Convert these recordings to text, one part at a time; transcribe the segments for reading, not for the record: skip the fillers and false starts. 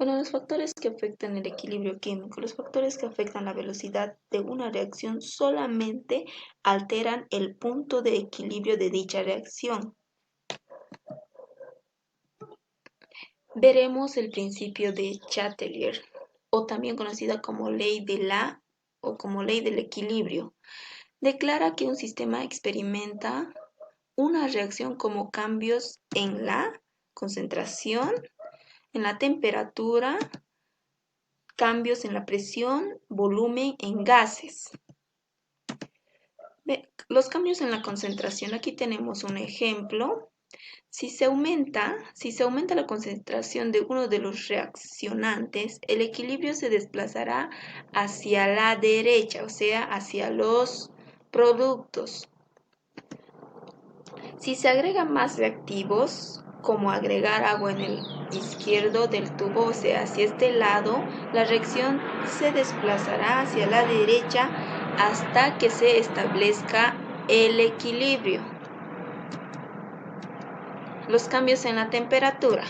Bueno, los factores que afectan el equilibrio químico, los factores que afectan la velocidad de una reacción solamente alteran el punto de equilibrio de dicha reacción. Veremos el principio de Chatelier, o también conocida como ley de la o como ley del equilibrio. Declara que un sistema experimenta una reacción como cambios en la concentración, en la temperatura, cambios en la presión, volumen en gases. Los cambios en la concentración, aquí tenemos un ejemplo. Si se aumenta la concentración de uno de los reaccionantes, el equilibrio se desplazará hacia la derecha, o sea, hacia los productos. Si se agregan más reactivos, como agregar agua en el izquierdo del tubo, o sea, hacia este lado, la reacción se desplazará hacia la derecha hasta que se establezca el equilibrio. Los cambios en la temperatura.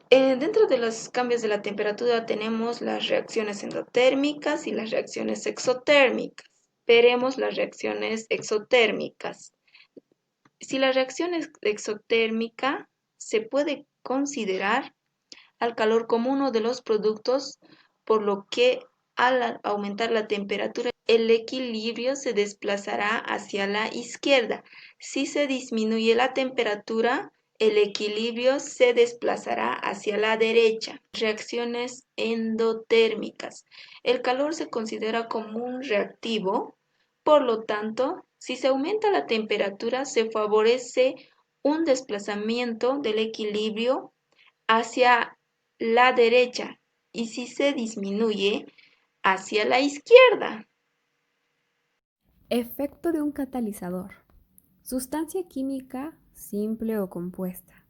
Dentro de los cambios de la temperatura tenemos las reacciones endotérmicas y las reacciones exotérmicas. Veremos las reacciones exotérmicas. Si la reacción es exotérmica, se puede considerar al calor como uno de los productos, por lo que al aumentar la temperatura, el equilibrio se desplazará hacia la izquierda. Si se disminuye la temperatura, el equilibrio se desplazará hacia la derecha. Reacciones endotérmicas. El calor se considera como un reactivo, por lo tanto, si se aumenta la temperatura, se favorece un desplazamiento del equilibrio hacia la derecha y si se disminuye, hacia la izquierda. Efecto de un catalizador. Sustancia química simple o compuesta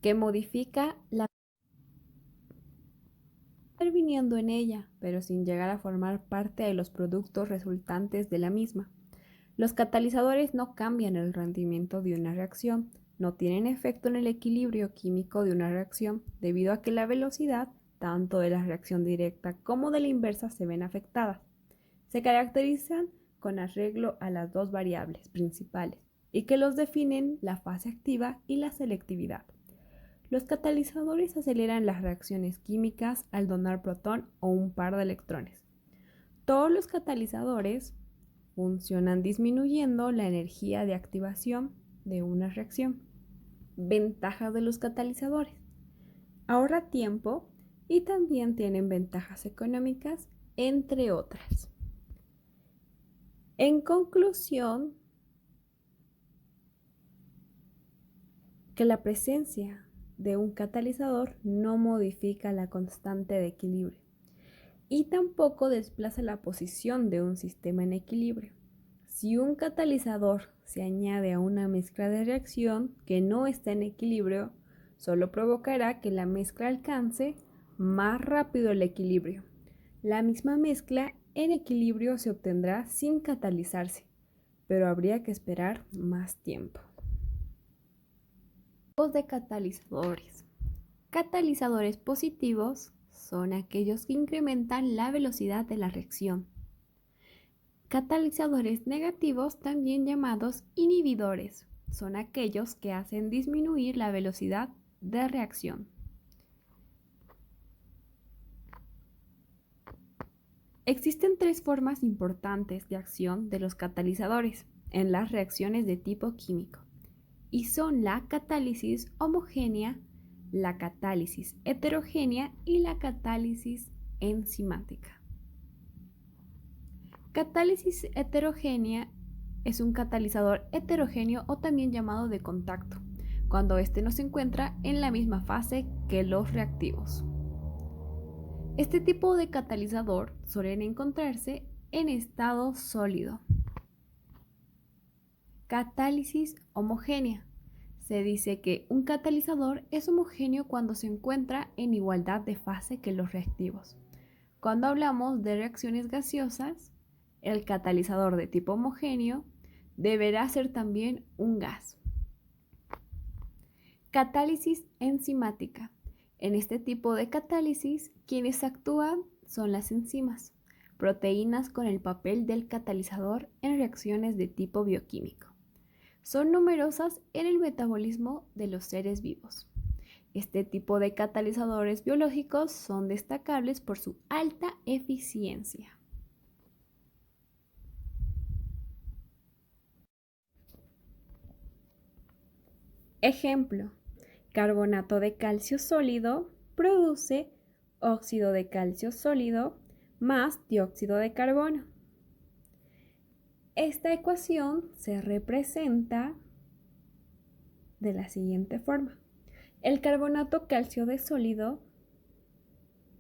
que modifica la interviniendo en ella, pero sin llegar a formar parte de los productos resultantes de la misma. Los catalizadores no cambian el rendimiento de una reacción, no tienen efecto en el equilibrio químico de una reacción, debido a que la velocidad, tanto de la reacción directa como de la inversa, se ven afectadas. Se caracterizan con arreglo a las dos variables principales y que los definen la fase activa y la selectividad. Los catalizadores aceleran las reacciones químicas al donar protón o un par de electrones. Todos los catalizadores funcionan disminuyendo la energía de activación de una reacción. Ventajas de los catalizadores. Ahorra tiempo y también tienen ventajas económicas, entre otras. En conclusión, que la presencia de un catalizador no modifica la constante de equilibrio y tampoco desplaza la posición de un sistema en equilibrio. Si un catalizador se añade a una mezcla de reacción que no está en equilibrio, solo provocará que la mezcla alcance más rápido el equilibrio. La misma mezcla en equilibrio se obtendrá sin catalizarse, pero habría que esperar más tiempo. Tipos de catalizadores. Catalizadores positivos son aquellos que incrementan la velocidad de la reacción. Catalizadores negativos, también llamados inhibidores, son aquellos que hacen disminuir la velocidad de reacción. Existen tres formas importantes de acción de los catalizadores en las reacciones de tipo químico y son la catálisis homogénea, la catálisis heterogénea y la catálisis enzimática. Catálisis heterogénea es un catalizador heterogéneo o también llamado de contacto, cuando éste no se encuentra en la misma fase que los reactivos. Este tipo de catalizador suelen encontrarse en estado sólido. Catálisis homogénea. Se dice que un catalizador es homogéneo cuando se encuentra en igualdad de fase que los reactivos. Cuando hablamos de reacciones gaseosas, el catalizador de tipo homogéneo deberá ser también un gas. Catálisis enzimática. En este tipo de catálisis, quienes actúan son las enzimas, proteínas con el papel del catalizador en reacciones de tipo bioquímico. Son numerosas en el metabolismo de los seres vivos. Este tipo de catalizadores biológicos son destacables por su alta eficiencia. Ejemplo, carbonato de calcio sólido produce óxido de calcio sólido más dióxido de carbono. Esta ecuación se representa de la siguiente forma. El carbonato calcio de sólido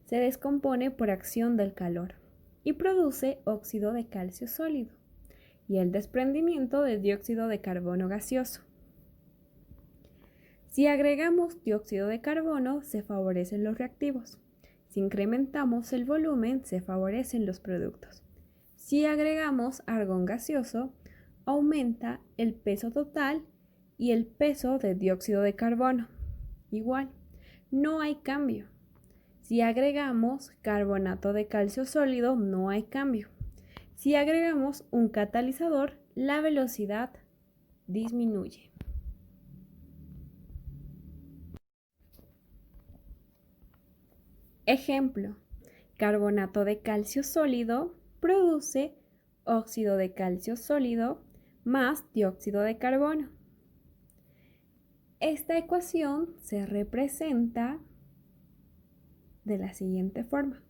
se descompone por acción del calor y produce óxido de calcio sólido y el desprendimiento de dióxido de carbono gaseoso. Si agregamos dióxido de carbono, se favorecen los reactivos. Si incrementamos el volumen, se favorecen los productos. Si agregamos argón gaseoso, aumenta el peso total y el peso de dióxido de carbono. Igual, no hay cambio. Si agregamos carbonato de calcio sólido, no hay cambio. Si agregamos un catalizador, la velocidad disminuye. Ejemplo, carbonato de calcio sólido produce óxido de calcio sólido más dióxido de carbono. Esta ecuación se representa de la siguiente forma.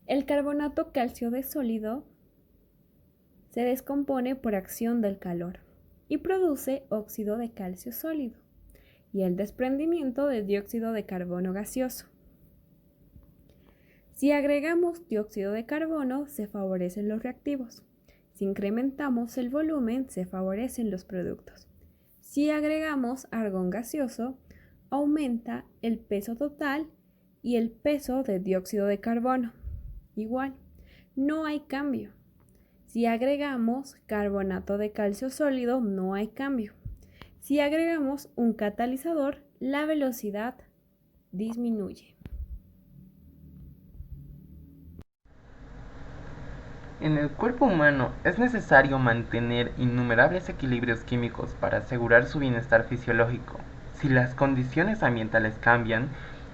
El carbonato calcio de sólido se descompone por acción del calor y produce óxido de calcio sólido y el desprendimiento de dióxido de carbono gaseoso. Si agregamos dióxido de carbono, se favorecen los reactivos. Si incrementamos el volumen, se favorecen los productos. Si agregamos argón gaseoso, aumenta el peso total y el peso de dióxido de carbono. Igual, no hay cambio. Si agregamos carbonato de calcio sólido, no hay cambio. Si agregamos un catalizador, la velocidad disminuye. En el cuerpo humano es necesario mantener innumerables equilibrios químicos para asegurar su bienestar fisiológico. Si las condiciones ambientales cambian,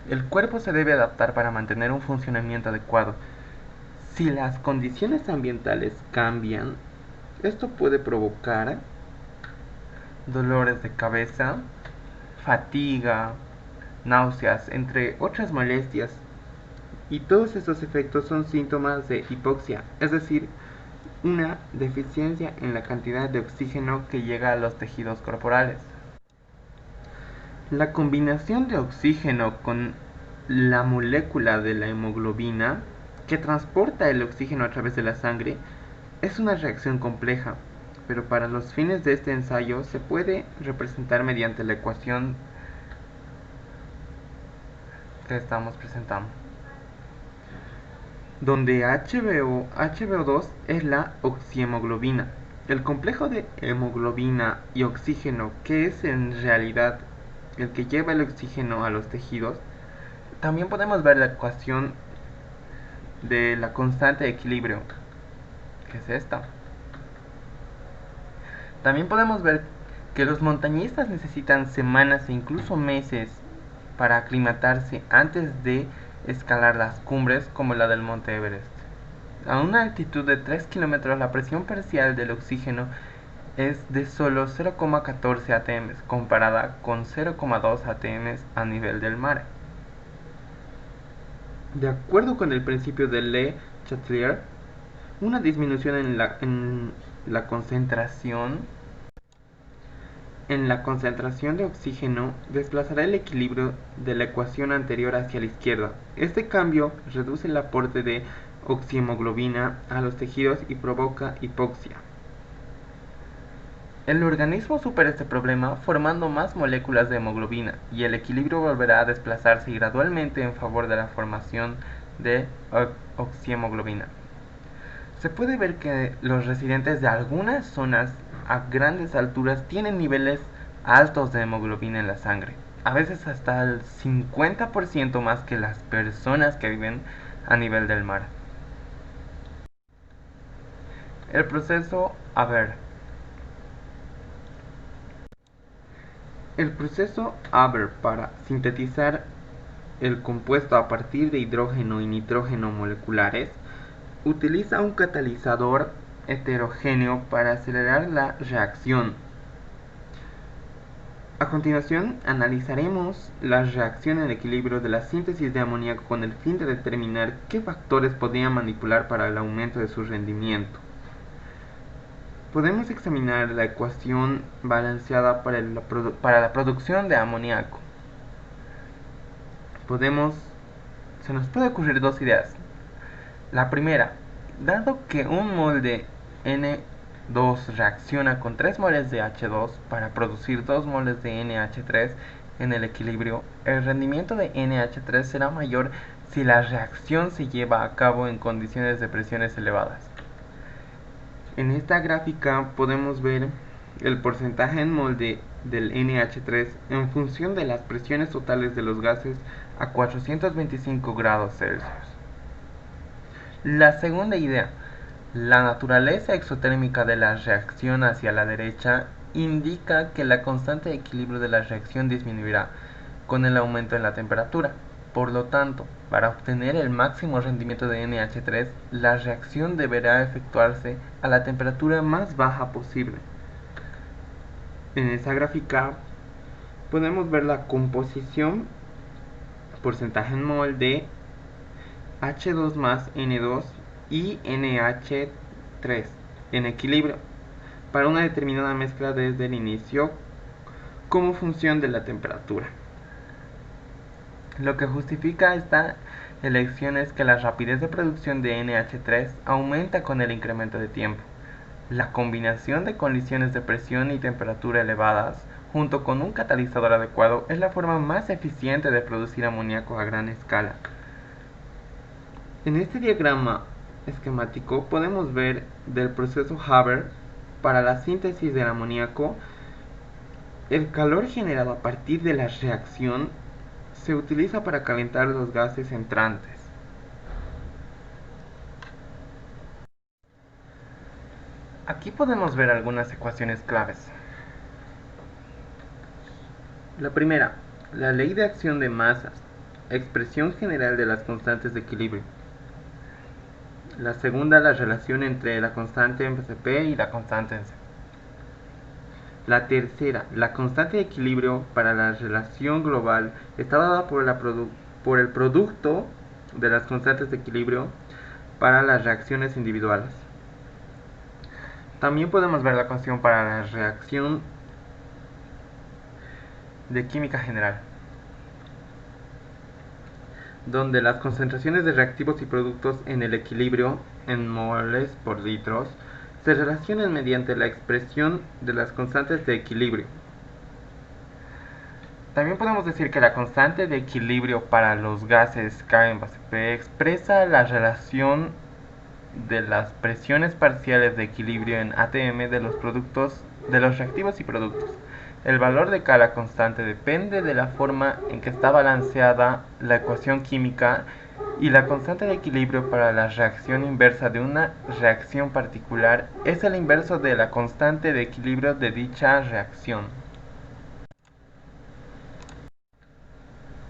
el cuerpo se debe adaptar para mantener un funcionamiento adecuado. Si las condiciones ambientales cambian, esto puede provocar dolores de cabeza, fatiga, náuseas, entre otras molestias. Y todos estos efectos son síntomas de hipoxia, es decir, una deficiencia en la cantidad de oxígeno que llega a los tejidos corporales. La combinación de oxígeno con la molécula de la hemoglobina, que transporta el oxígeno a través de la sangre, es una reacción compleja, pero para los fines de este ensayo se puede representar mediante la ecuación que estamos presentando, donde HbO2 es la oxihemoglobina. El complejo de hemoglobina y oxígeno, que es en realidad el que lleva el oxígeno a los tejidos. También podemos ver la ecuación de la constante de equilibrio, que es esta. También podemos ver que los montañistas necesitan semanas e incluso meses para aclimatarse antes de escalar las cumbres como la del Monte Everest. A una altitud de 3 kilómetros, la presión parcial del oxígeno es de solo 0,14 atm, comparada con 0,2 atm a nivel del mar. De acuerdo con el principio de Le Chatelier, una disminución en la concentración de oxígeno desplazará el equilibrio de la ecuación anterior hacia la izquierda. Este cambio reduce el aporte de oxihemoglobina a los tejidos y provoca hipoxia. El organismo supera este problema formando más moléculas de hemoglobina y el equilibrio volverá a desplazarse gradualmente en favor de la formación de oxihemoglobina. Se puede ver que los residentes de algunas zonas a grandes alturas tienen niveles altos de hemoglobina en la sangre. a veces hasta el 50% más que las personas que viven a nivel del mar. El proceso Haber. El proceso Haber para sintetizar el compuesto a partir de hidrógeno y nitrógeno moleculares utiliza un catalizador heterogéneo para acelerar la reacción. A continuación, analizaremos la reacción en equilibrio de la síntesis de amoníaco con el fin de determinar qué factores podrían manipular para el aumento de su rendimiento. Podemos examinar la ecuación balanceada para la producción de amoníaco. Se nos puede ocurrir dos ideas. La primera, dado que un mol de N2 reacciona con 3 moles de H2 para producir 2 moles de NH3 en el equilibrio, el rendimiento de NH3 será mayor si la reacción se lleva a cabo en condiciones de presiones elevadas. En esta gráfica podemos ver el porcentaje en mol del NH3 en función de las presiones totales de los gases a 425 grados Celsius. La segunda idea, la naturaleza exotérmica de la reacción hacia la derecha indica que la constante de equilibrio de la reacción disminuirá con el aumento en la temperatura. Por lo tanto, para obtener el máximo rendimiento de NH3, la reacción deberá efectuarse a la temperatura más baja posible. En esta gráfica podemos ver la composición porcentaje en mol de H2 más N2 y NH3 en equilibrio para una determinada mezcla desde el inicio como función de la temperatura. Lo que justifica esta elección es que la rapidez de producción de NH3 aumenta con el incremento de tiempo. La combinación de condiciones de presión y temperatura elevadas junto con un catalizador adecuado es la forma más eficiente de producir amoníaco a gran escala. En este diagrama esquemático podemos ver del proceso Haber para la síntesis del amoníaco. El calor generado a partir de la reacción se utiliza para calentar los gases entrantes. Aquí podemos ver algunas ecuaciones claves. La primera, la ley de acción de masas, expresión general de las constantes de equilibrio. La segunda, la relación entre la constante en Cp y la constante en C. La tercera, la constante de equilibrio para la relación global está dada por el producto de las constantes de equilibrio para las reacciones individuales. También podemos ver la ecuación para la reacción de química general, donde las concentraciones de reactivos y productos en el equilibrio en moles por litros se relacionan mediante la expresión de las constantes de equilibrio. También podemos decir que la constante de equilibrio para los gases K en base P expresa la relación de las presiones parciales de equilibrio en ATM de los reactivos y productos. El valor de cada constante depende de la forma en que está balanceada la ecuación química y la constante de equilibrio para la reacción inversa de una reacción particular es el inverso de la constante de equilibrio de dicha reacción.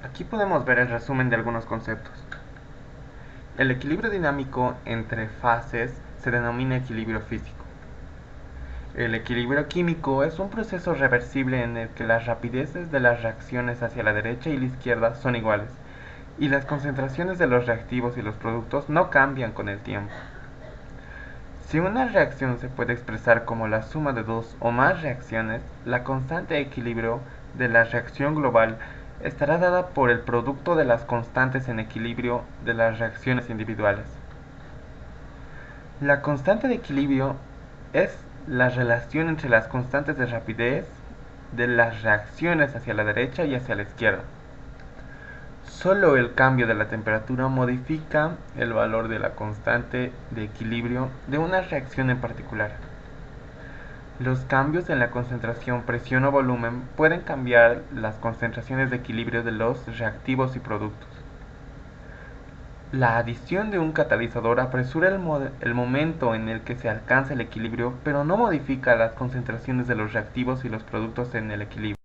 Aquí podemos ver el resumen de algunos conceptos. El equilibrio dinámico entre fases se denomina equilibrio físico. El equilibrio químico es un proceso reversible en el que las rapideces de las reacciones hacia la derecha y la izquierda son iguales, y las concentraciones de los reactivos y los productos no cambian con el tiempo. Si una reacción se puede expresar como la suma de dos o más reacciones, la constante de equilibrio de la reacción global estará dada por el producto de las constantes en equilibrio de las reacciones individuales. La constante de equilibrio es la relación entre las constantes de rapidez de las reacciones hacia la derecha y hacia la izquierda. Solo el cambio de la temperatura modifica el valor de la constante de equilibrio de una reacción en particular. Los cambios en la concentración, presión o volumen pueden cambiar las concentraciones de equilibrio de los reactivos y productos. La adición de un catalizador apresura el momento en el que se alcanza el equilibrio, pero no modifica las concentraciones de los reactivos y los productos en el equilibrio.